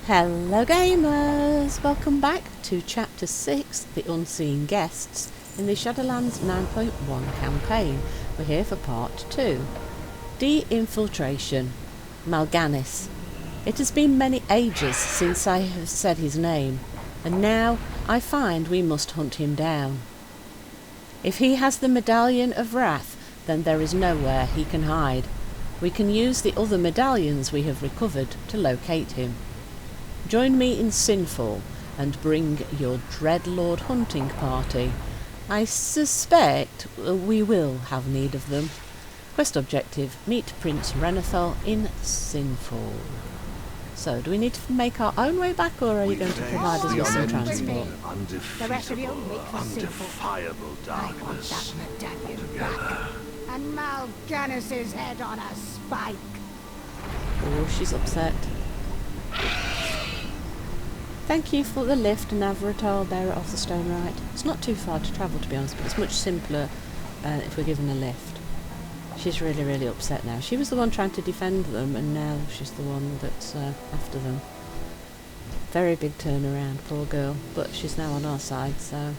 Hello gamers! Welcome back to Chapter 6, The Unseen Guests, in the Shadowlands 9.1 campaign. We're here for Part 2. De-infiltration. Mal'Ganis. It has been many ages since I have said his name, and now I find we must hunt him down. If he has the medallion of wrath, then there is nowhere he can hide. We can use the other medallions we have recovered to locate him. Join me in Sinful and bring your Dreadlord hunting party. I suspect we will have need of them. Quest objective, meet Prince Revendreth in Sinful. So, do we need to make our own way back, or are you going to provide us with some transport? The rest of you make for undefiable darkness. I want that medallion back. And Mal'Ganis' head on a spike. Oh, she's upset. Thank you for the lift, Navratar, bearer of the stone right. It's not too far to travel, to be honest, but it's much simpler if we're given a lift. She's really, really upset now. She was the one trying to defend them, and now she's the one that's after them. Very big turnaround, poor girl. But she's now on our side, so...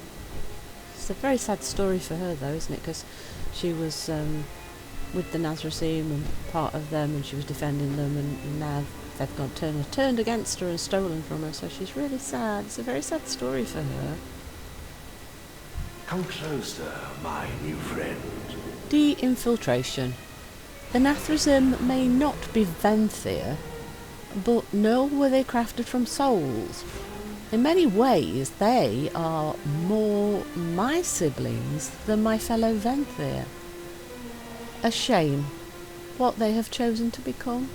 It's a very sad story for her, though, isn't it? Because she was with the Nazrasim and part of them, and she was defending them, and now they've gone turned against her and stolen from her, so she's really sad. It's a very sad story for her. Come closer, my new friend. De-infiltration. The Nazrasim may not be Venthyr, but nor were they crafted from souls. In many ways, they are more my siblings than my fellow Venthyr. A shame what they have chosen to become.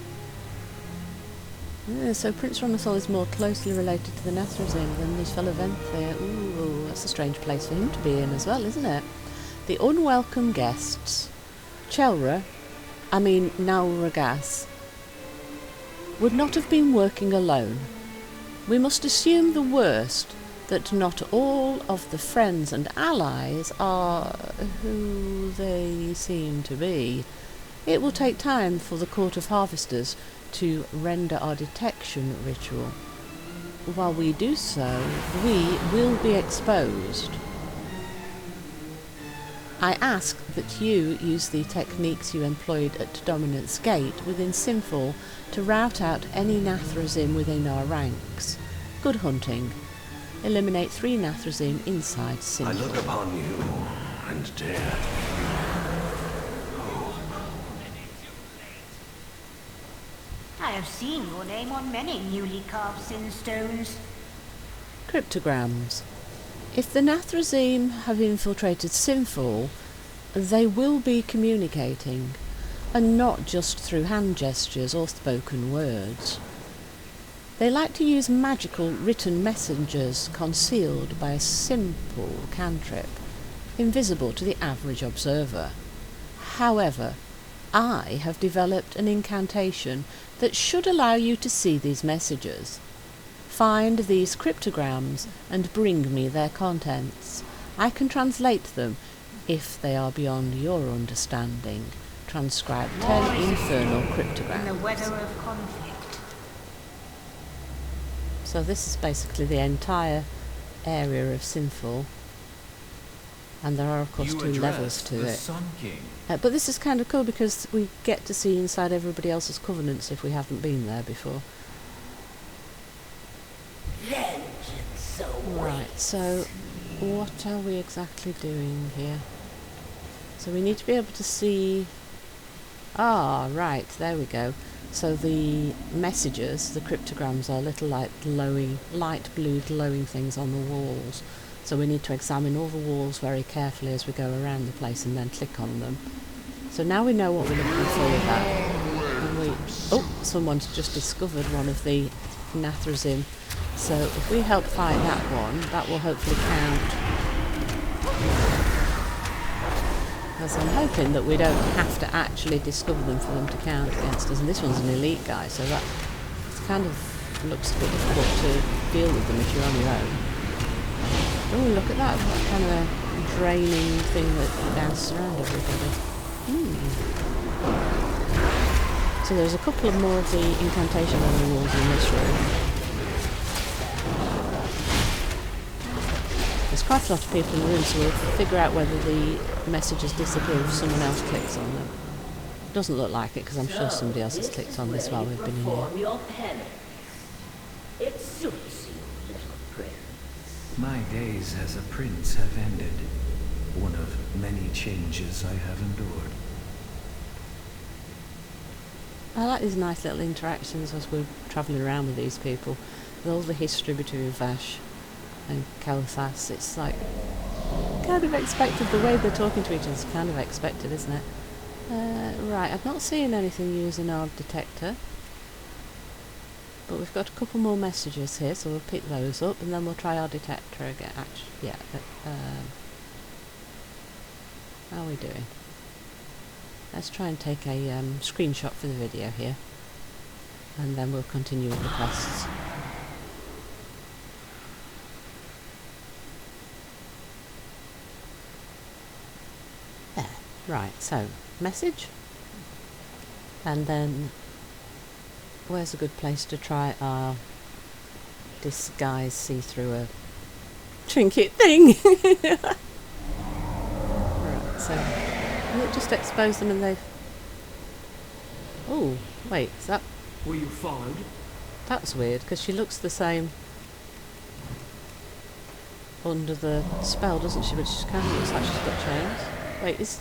Yeah, so Prince Revendreth is more closely related to the Nazrasim than his fellow Venthyr. Ooh, that's a strange place for him to be in as well, isn't it? The unwelcome guests, Nauragas, would not have been working alone. We must assume the worst, that not all of the friends and allies are who they seem to be. It will take time for the Court of Harvesters to render our detection ritual. While we do so, we will be exposed. I ask that you use the techniques you employed at Dominant's Gate within Sinful to rout out any Nazrasim within our ranks. Good hunting. Eliminate 3 Nazrasim inside Sinful. I look upon you and dare. I have seen your name on many newly carved sin stones. Cryptograms. If the Nazrasim have infiltrated Sinful, they will be communicating, and not just through hand gestures or spoken words. They like to use magical written messengers concealed by a simple cantrip, invisible to the average observer. However, I have developed an incantation that should allow you to see these messages. Find these cryptograms and bring me their contents. I can translate them if they are beyond your understanding. Transcribe 10 Infernal cryptograms. In the weather of conflict. So this is basically the entire area of Sinful. And there are, of course, 2 levels to it. But this is kind of cool because we get to see inside everybody else's covenants if we haven't been there before. Right, so what are we exactly doing here? So we need to be able to see... Ah, right, there we go. So the messages, the cryptograms, are little light blue glowing things on the walls. So we need to examine all the walls very carefully as we go around the place and then click on them. So now we know what we're looking for with that. And oh, someone's just discovered one of the Nazrasim. So if we help fight that one, that will hopefully count. Because I'm hoping that we don't have to actually discover them for them to count against us. And this one's an elite guy, so that kind of looks a bit difficult to deal with them if you're on your own. Oh, look at that. That kind of a draining thing that dances around everybody. So there's a couple of more of the incantation on the walls in this room. quite a lot of people in the room, so we'll figure out whether the messages disappear if someone else clicks on them. Doesn't look like it, because I'm sure somebody else has clicked on this while we've been in here. Your penance. It suits you, little prince. My days as a prince have ended. One of many changes I have endured. I like these nice little interactions as we're travelling around with these people. With all the history between Vash and Kael'thas, it's like kind of expected. The way they're talking to each other is kind of expected, isn't it? Right, I've not seen anything using our detector, but we've got a couple more messages here, so we'll pick those up and then we'll try our detector again. Actually, yeah. How are we doing? Let's try and take a screenshot for the video here, and then we'll continue with the quests. There. Right, so message, and then where's a good place to try our disguise see-through a trinket thing? Right, so will it just expose them and they've... Oh, wait, is that... Were you followed? That's weird, because she looks the same under the spell, doesn't she? But she kind of looks like she's got chains. Wait, is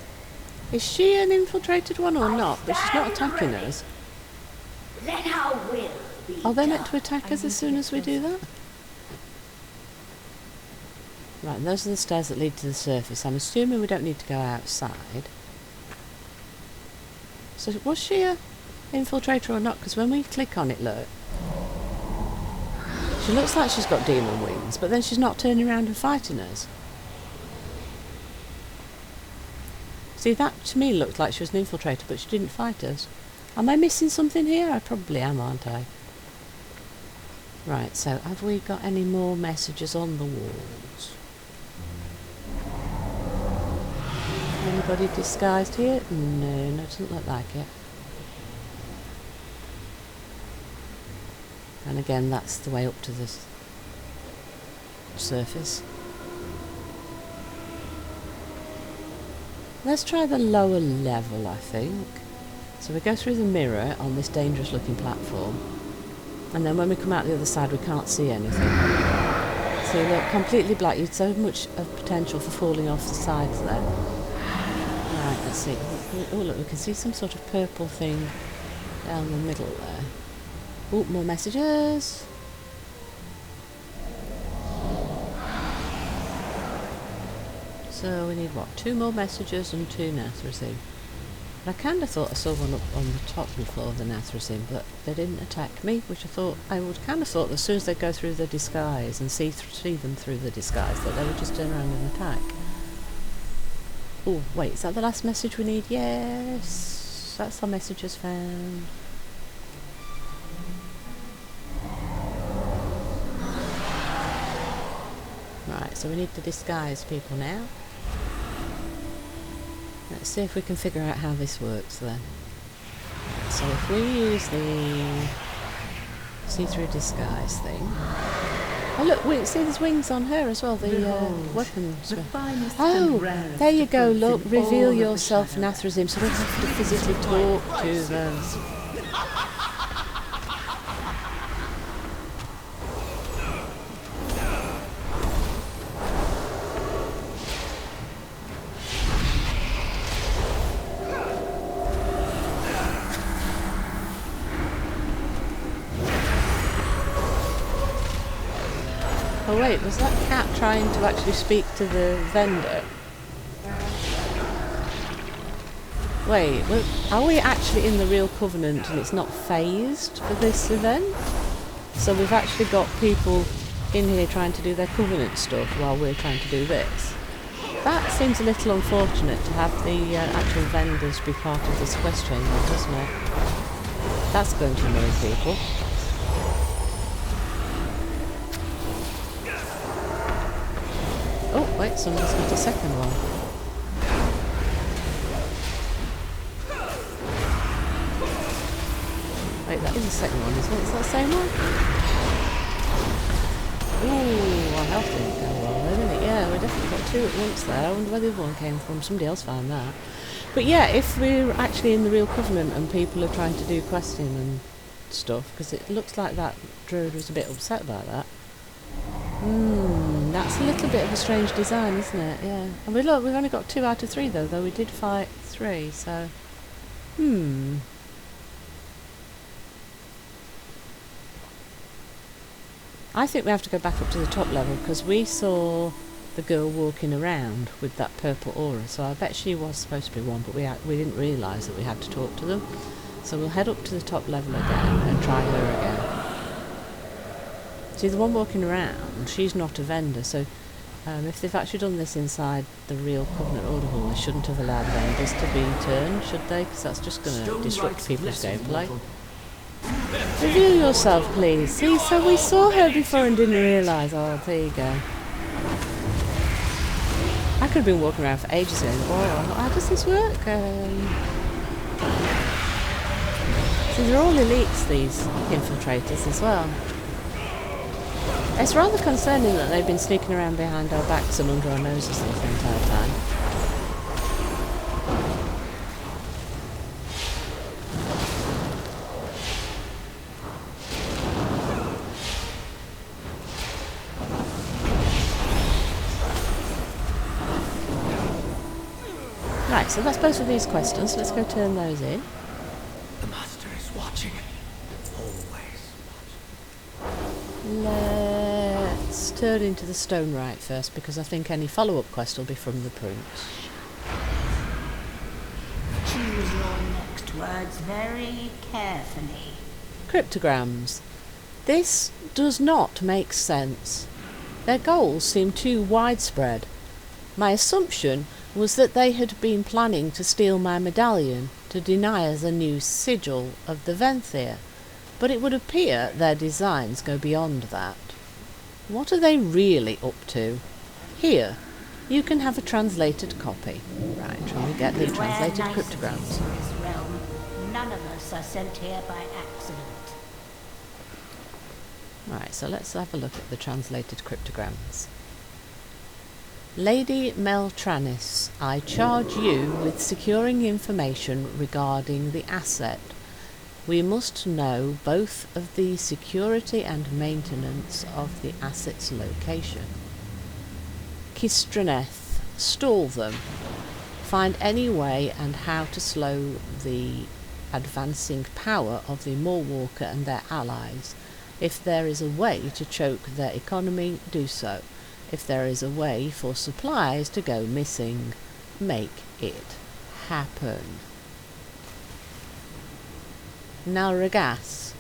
she an infiltrated one or not? But she's not attacking us. Let our will be Are they meant done. to attack us as soon as we do that? Right, and those are the stairs that lead to the surface. I'm assuming we don't need to go outside. So was she a infiltrator or not? Because when we click on it, look, she looks like she's got demon wings, but then she's not turning around and fighting us. See, that to me looked like she was an infiltrator, but she didn't fight us. Am I missing something here? I probably am, aren't I? Right, so have we got any more messages on the walls? Anybody disguised here? No, doesn't look like it. And again, that's the way up to the surface. Let's try the lower level, I think. So we go through the mirror on this dangerous looking platform, and then when we come out the other side we can't see anything. So we're completely black. You'd so much of potential for falling off the sides there. Right, let's see. Oh look, we can see some sort of purple thing down the middle there. Oh, more messages. So we need what? 2 more messages and 2 Nathrazim. I kind of thought I saw one up on the top floor of the Nathrazim, but they didn't attack me, which I would kind of thought that as soon as they go through the disguise and see them through the disguise, that they would just turn around and attack. Oh, wait, is that the last message we need? Yes, that's our messages found. Right, so we need to disguise people now. Let's see if we can figure out how this works then. So if we use the see-through disguise thing... Oh look, wait, see there's wings on her as well, the weapons. Oh, there you go, look, reveal yourself, Nathrazim, so we have to physically talk to them. Oh wait, was that cat trying to actually speak to the vendor? Wait, are we actually in the real Covenant and it's not phased for this event? So we've actually got people in here trying to do their Covenant stuff while we're trying to do this. That seems a little unfortunate to have the actual vendors be part of this quest chain, doesn't it? That's going to annoy people. Oh, wait, somebody's got a second one. Wait, that is the second one, isn't it? Is that the same one? Ooh, our health didn't go well then, didn't it? yeah, we definitely got two at once there. I wonder where the other one came from. Somebody else found that. But yeah, if we're actually in the real Covenant and people are trying to do questing and stuff, because it looks like that druid was a bit upset about that. That's a little bit of a strange design, isn't it? Yeah. And we've only got 2 out of 3 though we did fight 3, so... I think we have to go back up to the top level, because we saw the girl walking around with that purple aura, so I bet she was supposed to be one, but we didn't realise that we had to talk to them. So we'll head up to the top level again and try her again. See, the one walking around, she's not a vendor, so if they've actually done this inside the real Covenant Order Hall, they shouldn't have allowed vendors to be turned, should they? Because that's just going to disrupt people's gameplay. Reveal yourself, please. See, so we saw her before and didn't realise. Oh, there you go. I could have been walking around for ages going, oh, how does this work? See, they're all elites, these infiltrators as well. It's rather concerning that they've been sneaking around behind our backs and under our noses the entire time. Right, so that's both of these questions. Let's go turn those in. The Master is watching. Always watching. Let's turn into the stone right first, because I think any follow-up quest will be from the Prince. Choose your next words very carefully. Cryptograms. This does not make sense. Their goals seem too widespread. My assumption was that they had been planning to steal my medallion to deny us a new sigil of the Venthyr, but it would appear their designs go beyond that. What are they really up to? Here, you can have a translated copy. Right, shall we get the translated cryptograms? In this realm, none of us are sent here by accident. Right, so let's have a look at the translated cryptograms. Lady Meltranis, I charge you with securing information regarding the asset. We must know both of the security and maintenance of the asset's location. Kistraneth, stall them. Find any way and how to slow the advancing power of the Moorwalker and their allies. If there is a way to choke their economy, do so. If there is a way for supplies to go missing, make it happen. Nalragas,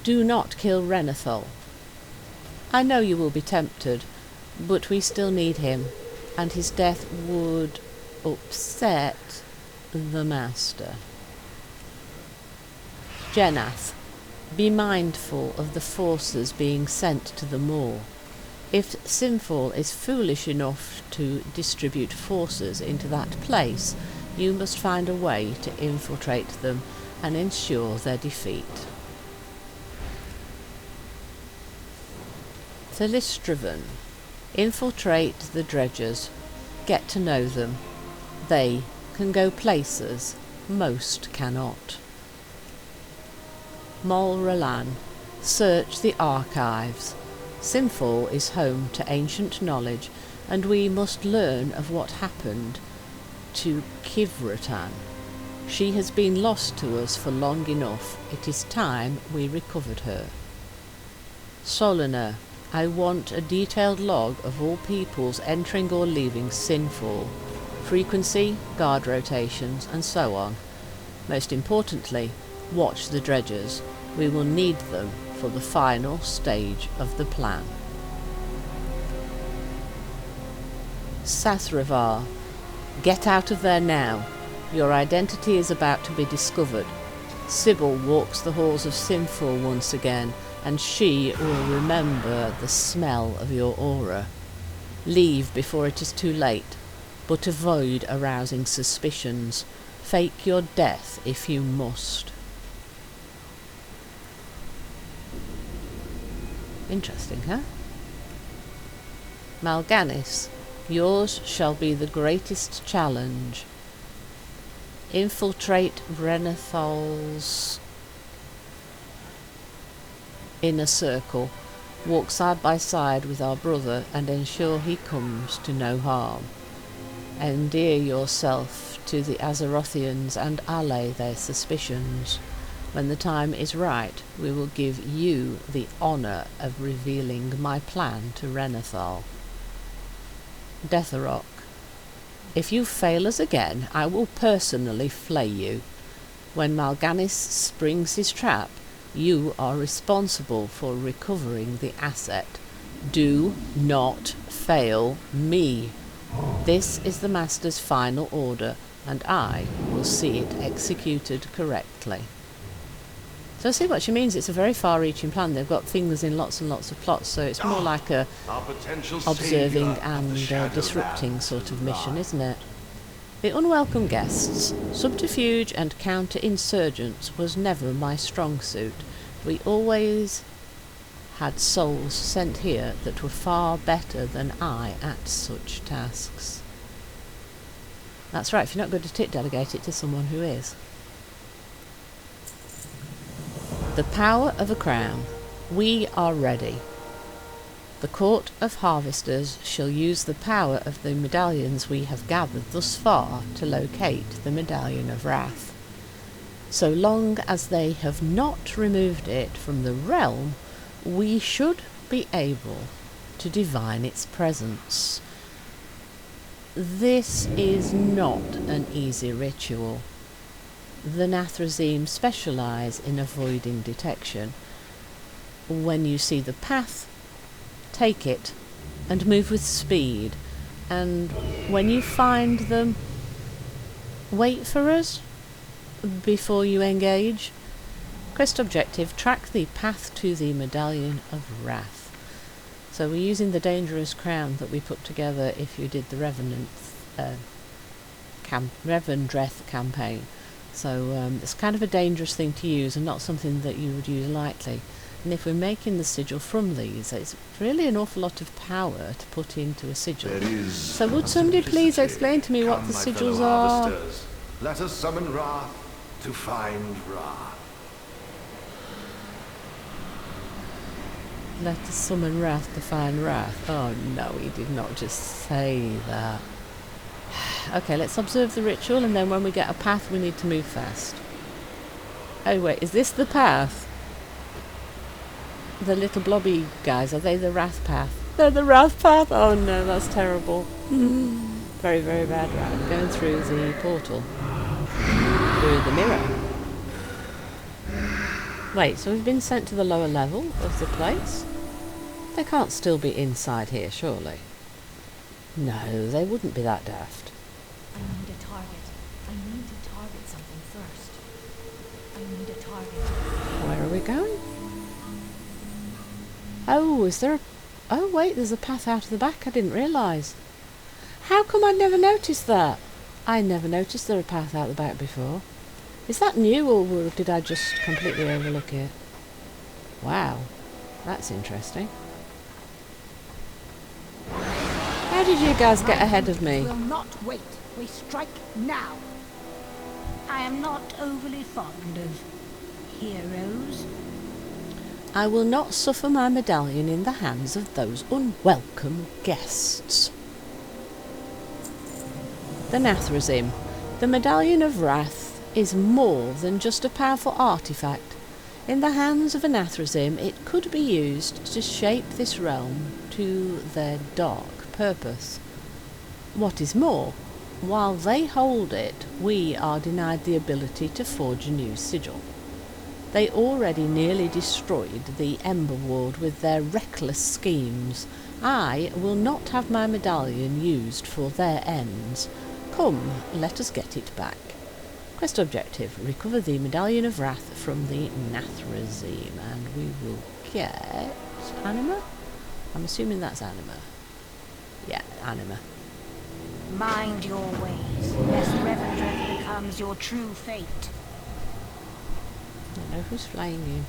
do not kill Renethal. I know you will be tempted, but we still need him, and his death would upset the Master. Jenath, be mindful of the forces being sent to the moor. If Sinful is foolish enough to distribute forces into that place, you must find a way to infiltrate them and ensure their defeat. Thelistravan, infiltrate the dredgers, get to know them. They can go places most cannot. Molralan, search the archives. Sinful is home to ancient knowledge, and we must learn of what happened to Kivratan. She has been lost to us for long enough. It is time we recovered her. Solina, I want a detailed log of all peoples entering or leaving Sinful, frequency, guard rotations, and so on. Most importantly, watch the dredgers. We will need them for the final stage of the plan. Sathravar, get out of there now. Your identity is about to be discovered. Sybil walks the halls of Sinful once again, and she will remember the smell of your aura. Leave before it is too late, but avoid arousing suspicions. Fake your death if you must. Interesting, huh? Mal'Ganis, yours shall be the greatest challenge. Infiltrate Renethal's inner circle. Walk side by side with our brother and ensure he comes to no harm. Endear yourself to the Azerothians and allay their suspicions. When the time is right, we will give you the honour of revealing my plan to Renethal. Detharok, if you fail us again, I will personally flay you. When Mal'Ganis springs his trap, you are responsible for recovering the asset. Do not fail me. This is the Master's final order, and I will see it executed correctly. So I see what she means. It's a very far-reaching plan. They've got things in lots and lots of plots, so it's more like a observing and disrupting sort of mission, isn't it? The unwelcome guests, subterfuge and counter-insurgents was never my strong suit. We always had souls sent here that were far better than I at such tasks. That's right, if you're not good at it, delegate it to someone who is. The power of a crown. We are ready. The Court of Harvesters shall use the power of the medallions we have gathered thus far to locate the Medallion of Wrath. So long as they have not removed it from the realm, we should be able to divine its presence. This is not an easy ritual. The Nathrezim specialise in avoiding detection. When you see the path, take it and move with speed, and when you find them, wait for us before you engage. Quest objective, track the path to the Medallion of Wrath. So we're using the dangerous crown that we put together if you did the Revendreth campaign. So it's kind of a dangerous thing to use and not something that you would use lightly. And if we're making the sigil from these, it's really an awful lot of power to put into a sigil. So would somebody please explain to me what the sigils are? Let us summon Wrath to find Wrath. Let us summon Wrath to find Wrath. Oh no, he did not just say that. Okay, let's observe the ritual, and then when we get a path we need to move fast. Oh wait, is this the path? The little blobby guys, are they the Wrath path? They're the Wrath path? Oh no, that's terrible. Very, very bad. Right, going through the portal. Through the mirror. Wait, so we've been sent to the lower level of the place? They can't still be inside here, surely. No, they wouldn't be that daft. I need a target. I need to target something first. I need a target. Where are we going? Oh, is there a... Oh, wait, there's a path out of the back. I didn't realise. How come I never noticed that? I never noticed there was a path out the back before. Is that new, or did I just completely overlook it? Wow, that's interesting. How did you guys get ahead of me? Will not wait. We strike now. I am not overly fond of heroes. I will not suffer my medallion in the hands of those unwelcome guests. The Nathrezim. The Medallion of Wrath is more than just a powerful artifact. In the hands of a Nathrezim, it could be used to shape this realm to their dark purpose. What is more, while they hold it, we are denied the ability to forge a new sigil. They already nearly destroyed the Ember Ward with their reckless schemes. I will not have my medallion used for their ends. Come, let us get it back. Quest objective, recover the Medallion of Wrath from the Nathrezim, and we will get... Anima? I'm assuming that's Anima. Yeah, Anima. Mind your ways, lest Revendreth becomes your true fate. I don't know who's flaying you.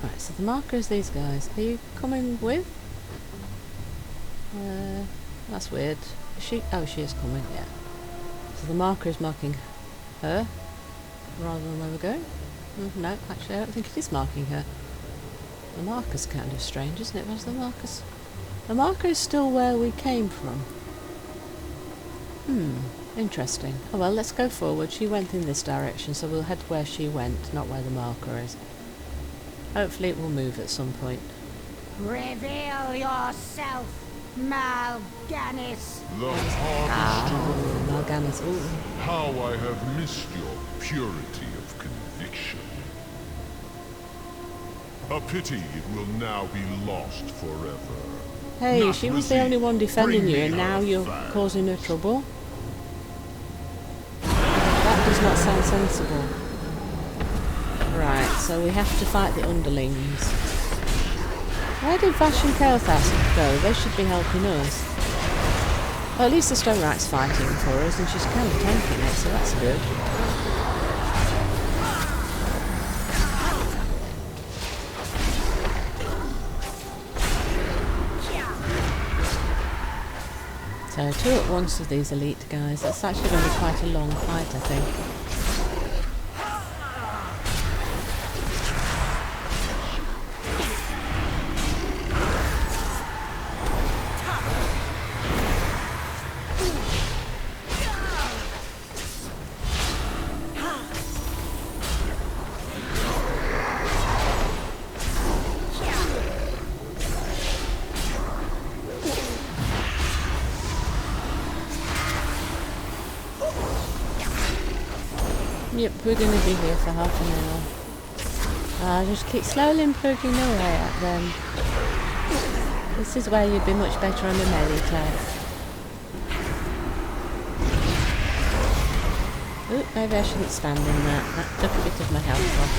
Right, so the marker is these guys. Are you coming with? That's weird. Is she? Oh, she is coming, yeah. So the marker is marking her rather than where we're going. No, actually I don't think it is marking her. The marker's kind of strange, isn't it? Where's the markers? The marker is still where we came from. Interesting. Oh well, let's go forward. She went in this direction, so we'll head where she went, not where the marker is. Hopefully it will move at some point. Reveal yourself, Mal'Ganis. The harvester. Mal'Ganis. Ooh. How I have missed your purity of conviction. A pity it will now be lost forever. Hey, Not she was the Lizzie, only one defending bring you, me and now her you're fan. causing her trouble? That does not sound sensible. Right, so we have to fight the Underlings. Where did Vash and Kael'thas go? They should be helping us. Well, at least the Stone Rat's fighting for us, and she's kind of tanking it, so that's good. So 2 at once of these elite guys. That's actually going to be quite a long fight, I think. Yep, we're going to be here for half an hour. Just keep slowly plugging away at them. This is where you'd be much better on the melee attack. Oop, maybe I shouldn't stand in that. That took a bit of my health off.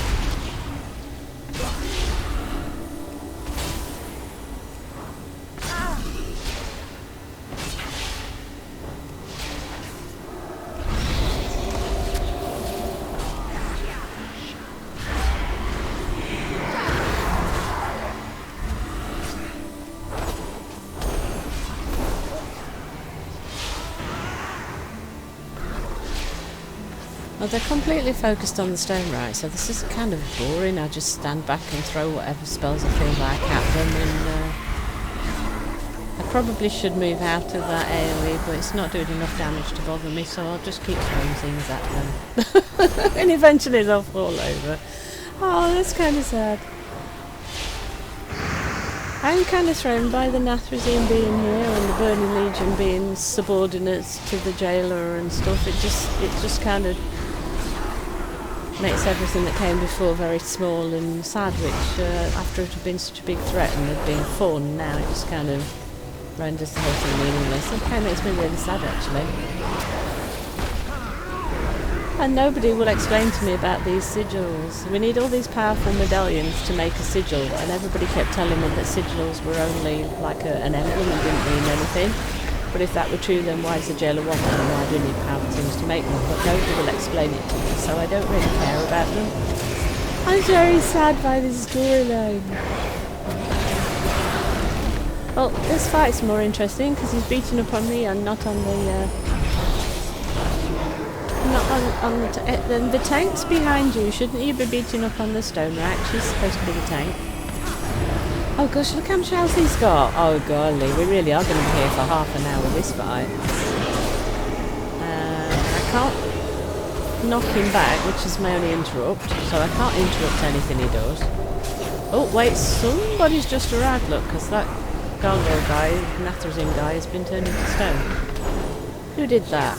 Well, they're completely focused on the Stone Rat, so this is kind of boring. I just stand back and throw whatever spells I feel like at them, and I probably should move out of that AoE, but it's not doing enough damage to bother me, so I'll just keep throwing things at them. And eventually they'll fall over. Oh, that's kind of sad. I'm kind of thrown by the Nathrezim being here and the Burning Legion being subordinates to the jailer and stuff. It just kind of makes everything that came before very small and sad, which after it had been such a big threat and had been fun, now it just kind of renders the whole thing meaningless. It kind of makes me really sad, actually. And nobody will explain to me about these sigils. We need all these powerful medallions to make a sigil, and everybody kept telling me that sigils were only like an emblem and didn't mean anything. But if that were true, then why does the jailer want them, and why do you need powerful things to make them? But nobody will explain it to me, so I don't really care about them. I'm very sad by this storyline. Well, this fight's more interesting because he's beating up on me and not on the... not on the tank's behind you. Shouldn't you be beating up on the Stone Rat? She's supposed to be the tank. Oh gosh, look how much health he's got. Oh golly, we really are going to be here for half an hour this fight. I can't knock him back, which is my only interrupt, so I can't interrupt anything he does. Oh wait, somebody's just arrived, look, because that gargoyle guy, Nathrezim guy, has been turned into stone. Who did that?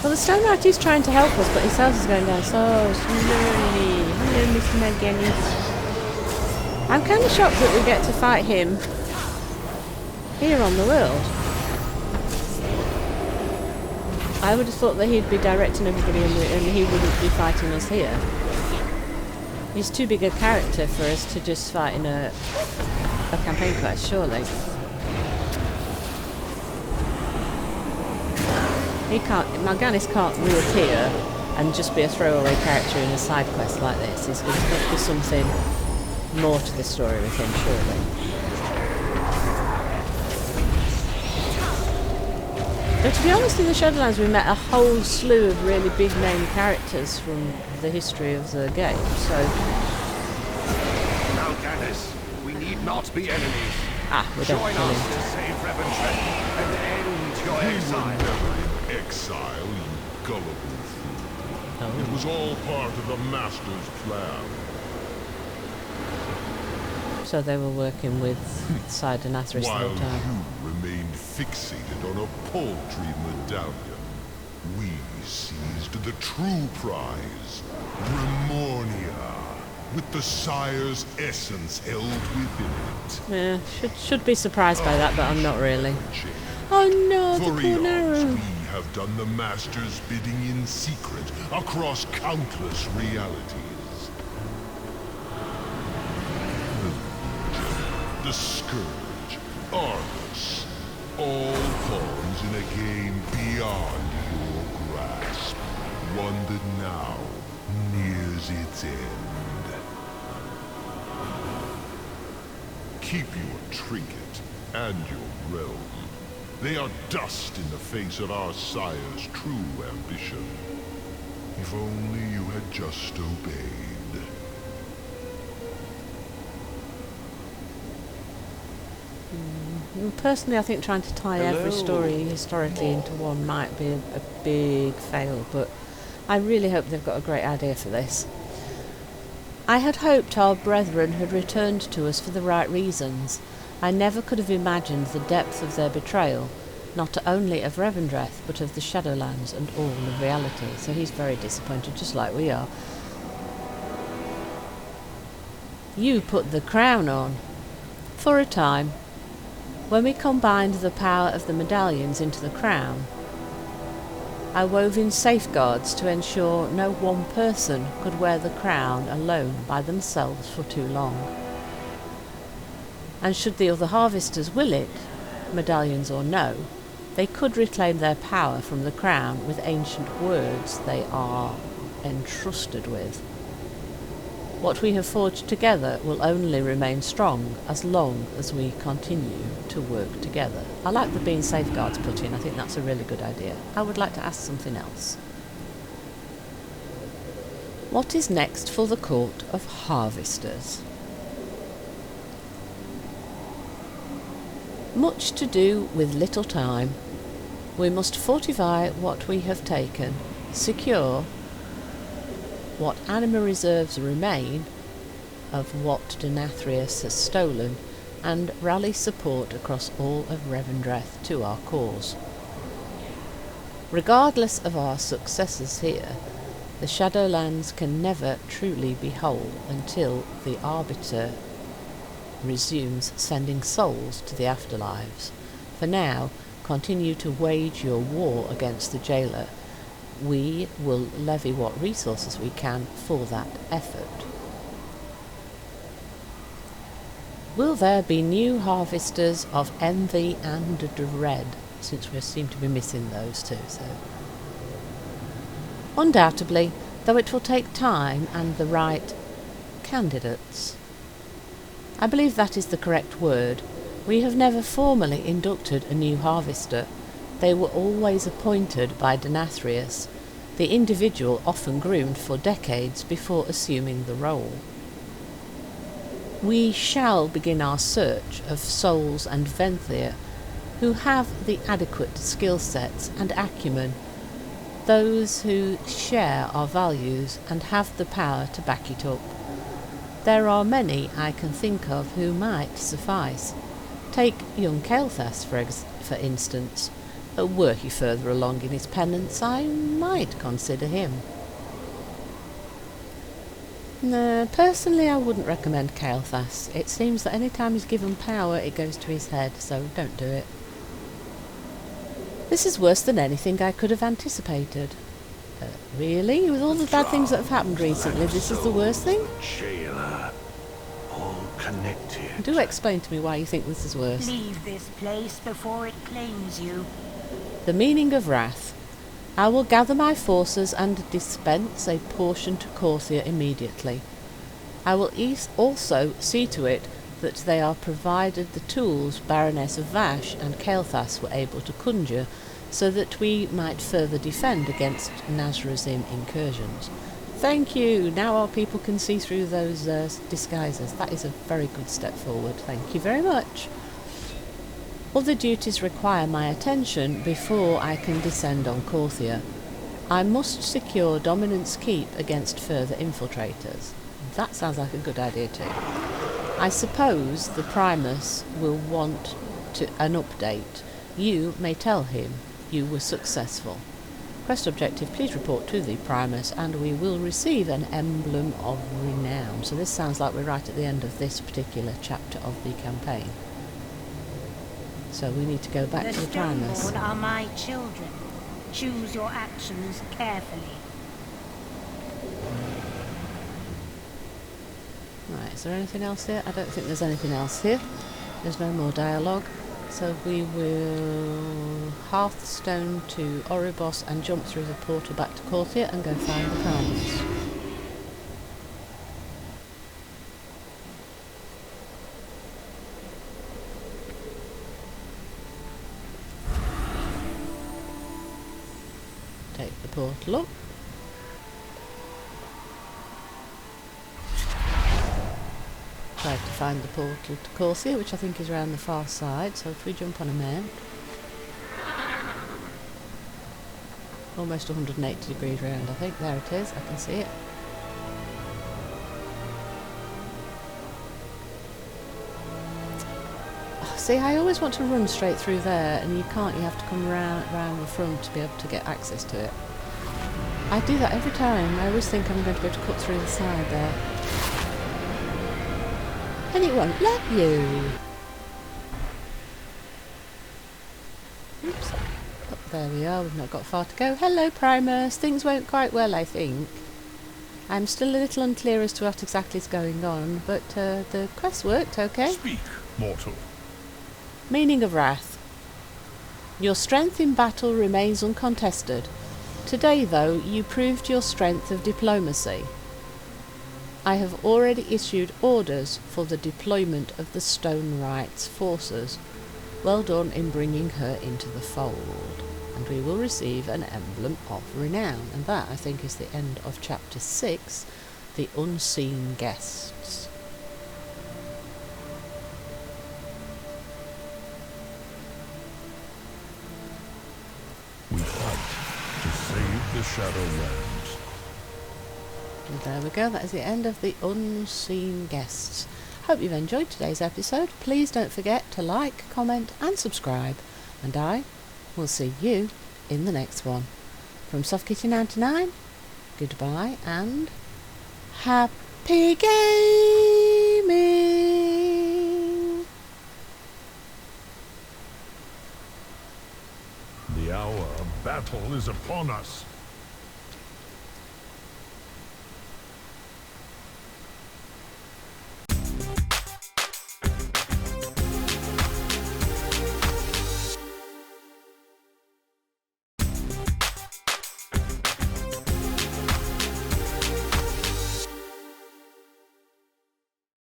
Well, the Stone Rat is trying to help us, but his health is going down so slowly. Hello, Mr. McGinnis. I'm kind of shocked that we get to fight him here on the world. I would have thought that he'd be directing everybody and he wouldn't be fighting us here. He's too big a character for us to just fight in a campaign quest, surely. Mal'Ganis can't reappear and just be a throwaway character in a side quest like this. There's going to be something more to the story with him, surely. But to be honest, in the Shadowlands we met a whole slew of really big name characters from the history of the game, so... Mal'Ganis, we need not be enemies. we don't Join kill us him. to save Revendreth and end your We were exile. never in exile, you gullible fool. It was all part of the Master's plan. So they were working with Side and Athris the While whole time. you remained fixated on a paltry medallion, we seized the true prize, Remornia, with the Sire's essence held within it. Yeah, should be surprised by that, but I'm not really. Oh no, For the poor eons, arrow. we have done the Master's bidding in secret across countless realities. The Scourge, Argus, all pawns in a game beyond your grasp. One that now nears its end. Keep your trinket and your realm. They are dust in the face of our sire's true ambition. If only you had just obeyed. Personally, I think trying to tie every story historically into one might be a big fail, but I really hope they've got a great idea for this. I had hoped our brethren had returned to us for the right reasons. I never could have imagined the depth of their betrayal, not only of Revendreth, but of the Shadowlands and all of reality. So he's very disappointed, just like we are. You put the crown on. For a time. When we combined the power of the medallions into the crown, I wove in safeguards to ensure no one person could wear the crown alone by themselves for too long. And should the other harvesters will it, medallions or no, they could reclaim their power from the crown with ancient words they are entrusted with. What we have forged together will only remain strong as long as we continue to work together. I like the being safeguards put in. I think that's a really good idea. I would like to ask something else. What is next for the Court of Harvesters? Much to do with little time. We must fortify what we have taken, secure what anima reserves remain of what Denathrius has stolen, and rally support across all of Revendreth to our cause. Regardless of our successes here, the Shadowlands can never truly be whole until the Arbiter resumes sending souls to the afterlives. For now, continue to wage your war against the jailer. We will levy what resources we can for that effort. Will there be new harvesters of envy and dread, since we seem to be missing those two? So, undoubtedly, though it will take time and the right candidates. I believe that is the correct word. We have never formally inducted a new harvester. They were always appointed by Denathrius, the individual often groomed for decades before assuming the role. We shall begin our search of souls and Venthyr who have the adequate skill sets and acumen, those who share our values and have the power to back it up. There are many I can think of who might suffice. Take young Kael'thas, for instance. Were he further along in his penance, I might consider him. No, personally I wouldn't recommend Kael'thas. It seems that any time he's given power, it goes to his head, so don't do it. This is worse than anything I could have anticipated. Really? With all the bad things that have happened recently, this is the worst thing? Jailer, all connected. Do explain to me why you think this is worse. Leave this place before it claims you. The meaning of wrath. I will gather my forces and dispense a portion to Corsi immediately. I will also see to it that they are provided the tools Baroness of Vash and Kael'thas were able to conjure, so that we might further defend against Nazrazim incursions. Thank you! Now our people can see through those disguises. That is a very good step forward. Thank you very much. Other duties require my attention before I can descend on Corsi. I must secure Dominant's Keep against further infiltrators. That sounds like a good idea too. I suppose the Primus will want an update. You may tell him you were successful. Quest objective, please report to the Primus and we will receive an Emblem of Renown. So this sounds like we're right at the end of this particular chapter of the campaign. So we need to go back to the Primus. The Stoneborn are my children. Choose your actions carefully. Right, is there anything else here? I don't think there's anything else here. There's no more dialogue. So we will Hearthstone to Oribos and jump through the portal back to Corsi and go find the Primus. Take the portal up. Try to find the portal to Corsi, which I think is around the far side, so if we jump on a mount, almost 180 degrees round I think, there it is, I can see it. Oh, see, I always want to run straight through there, and you can't, you have to come round the front to be able to get access to it. I do that every time, I always think I'm going to be able to cut through the side there. And it won't let you. Oops. Oh, there we are, we've not got far to go. Hello Primus, things went quite well I think. I'm still a little unclear as to what exactly is going on, but the quest worked okay. Speak, mortal. Meaning of Wrath. Your strength in battle remains uncontested. Today though, you proved your strength of diplomacy. I have already issued orders for the deployment of the Stone Rights forces. Well done in bringing her into the fold. And we will receive an Emblem of Renown. And that, I think, is the end of Chapter 6, The Unseen Guests. We fight to save the Shadowlands. And there we go, that is the end of The Unseen Guests. Hope you've enjoyed today's episode. Please don't forget to like, comment and subscribe. And I will see you in the next one. From SoftKitty99, goodbye and happy gaming! The hour of battle is upon us.